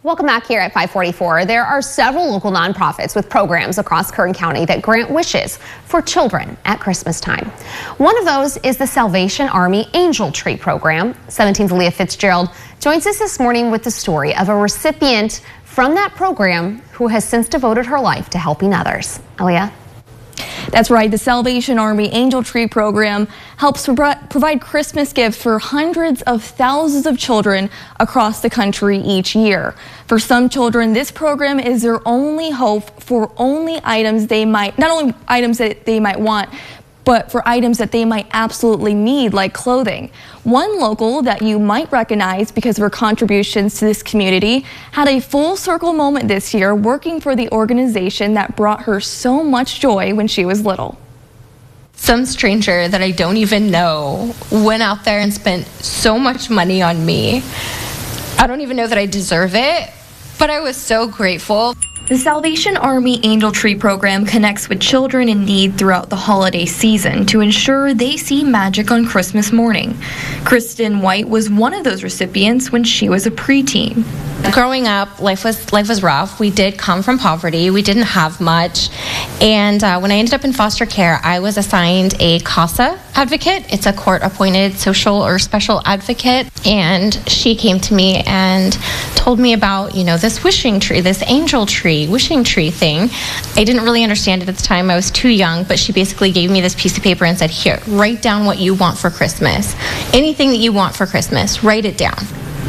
Welcome back here at 544. There are several local nonprofits with programs across Kern County that grant wishes for children at Christmas time. One of those is the Salvation Army Angel Tree Program. 17's Leah Fitzgerald joins us this morning with the story of a recipient from that program who has since devoted her life to helping others. Leah? That's right. The Salvation Army Angel Tree Program helps provide Christmas gifts for hundreds of thousands of children across the country each year. For some children, this program is their only hope for not only items that they might want, but for items that they might absolutely need, like clothing. One local that you might recognize because of her contributions to this community had a full circle moment this year working for the organization that brought her so much joy when she was little. Some stranger that I don't even know went out there and spent so much money on me. I don't even know that I deserve it, but I was so grateful. The Salvation Army Angel Tree Program connects with children in need throughout the holiday season to ensure they see magic on Christmas morning. Kristen White was one of those recipients when she was a preteen. Growing up, life was rough. We did come from poverty. We didn't have much. And when I ended up in foster care, I was assigned a CASA advocate. It's a court-appointed social or special advocate. And she came to me and told me about, this wishing tree, this angel tree, wishing tree thing. I didn't really understand it at the time. I was too young, but she basically gave me this piece of paper and said, here, write down what you want for Christmas. Anything that you want for Christmas, write it down.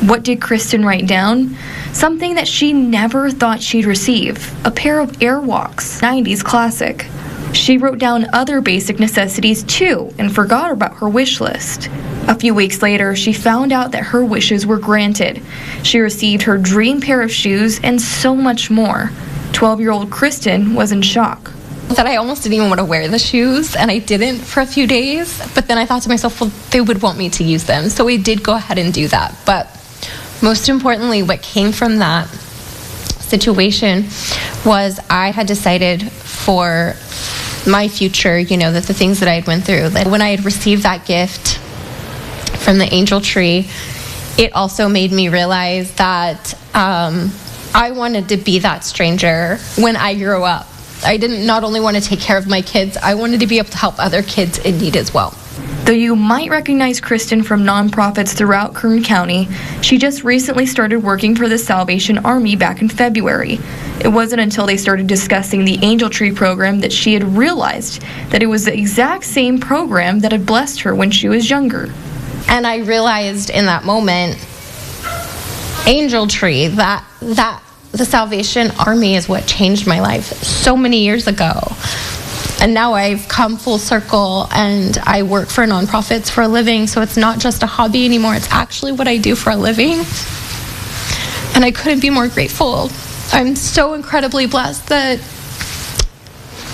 What did Kristen write down? Something that she never thought she'd receive, a pair of Airwalks, 90s classic. She wrote down other basic necessities too and forgot about her wish list. A few weeks later, she found out that her wishes were granted. She received her dream pair of shoes and so much more. 12-year-old Kristen was in shock. That I almost didn't even want to wear the shoes, and I didn't for a few days. But then I thought to myself, well, they would want me to use them. So we did go ahead and do that. But most importantly, what came from that situation was I had decided for my future, that the things that I had went through, that when I had received that gift from the angel tree, it also made me realize that I wanted to be that stranger when I grew up. I didn't not only want to take care of my kids, I wanted to be able to help other kids in need as well. Though you might recognize Kristen from nonprofits throughout Kern County, she just recently started working for the Salvation Army back in February. It wasn't until they started discussing the Angel Tree program that she had realized that it was the exact same program that had blessed her when she was younger. And I realized in that moment, Angel Tree, that the Salvation Army is what changed my life so many years ago. And now I've come full circle and I work for nonprofits for a living, so it's not just a hobby anymore, it's actually what I do for a living. And I couldn't be more grateful. I'm so incredibly blessed that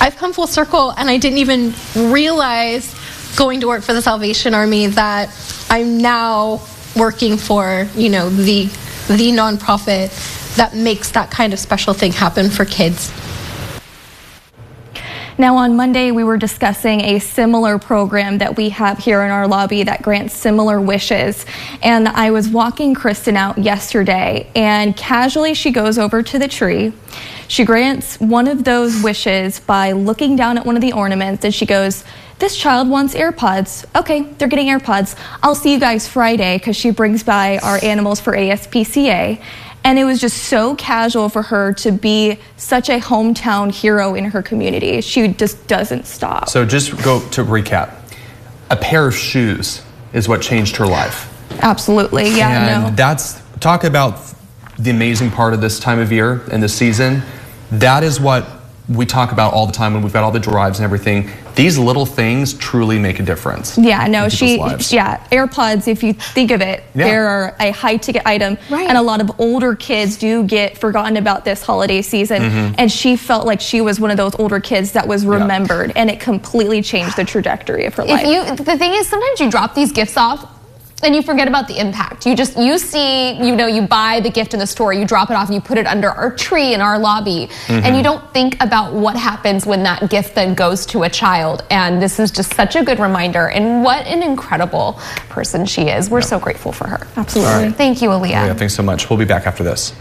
I've come full circle, and I didn't even realize going to work for the Salvation Army that I'm now working for, the nonprofit that makes that kind of special thing happen for kids. Now on Monday, we were discussing a similar program that we have here in our lobby that grants similar wishes. And I was walking Kristen out yesterday, and casually she goes over to the tree. She grants one of those wishes by looking down at one of the ornaments, and she goes, this child wants AirPods. Okay, they're getting AirPods. I'll see you guys Friday, because she brings by our animals for ASPCA. And it was just so casual for her to be such a hometown hero in her community. She just doesn't stop. So just go to recap. A pair of shoes is what changed her life. Absolutely, yeah. And talk about the amazing part of this time of year and this season. That is what we talk about all the time when we've got all the drives and everything. These little things truly make a difference. Yeah, no, AirPods, if you think of it, they're a high ticket item. Right. And a lot of older kids do get forgotten about this holiday season. And she felt like she was one of those older kids that was remembered, and it completely changed the trajectory of her life. The thing is, sometimes you drop these gifts off and you forget about the impact. You see, you buy the gift in the store, you drop it off and you put it under our tree in our lobby, and you don't think about what happens when that gift then goes to a child. And this is just such a good reminder, and what an incredible person she is. We're so grateful for her. Absolutely. Thank you, Aaliyah. Thanks so much. We'll be back after this.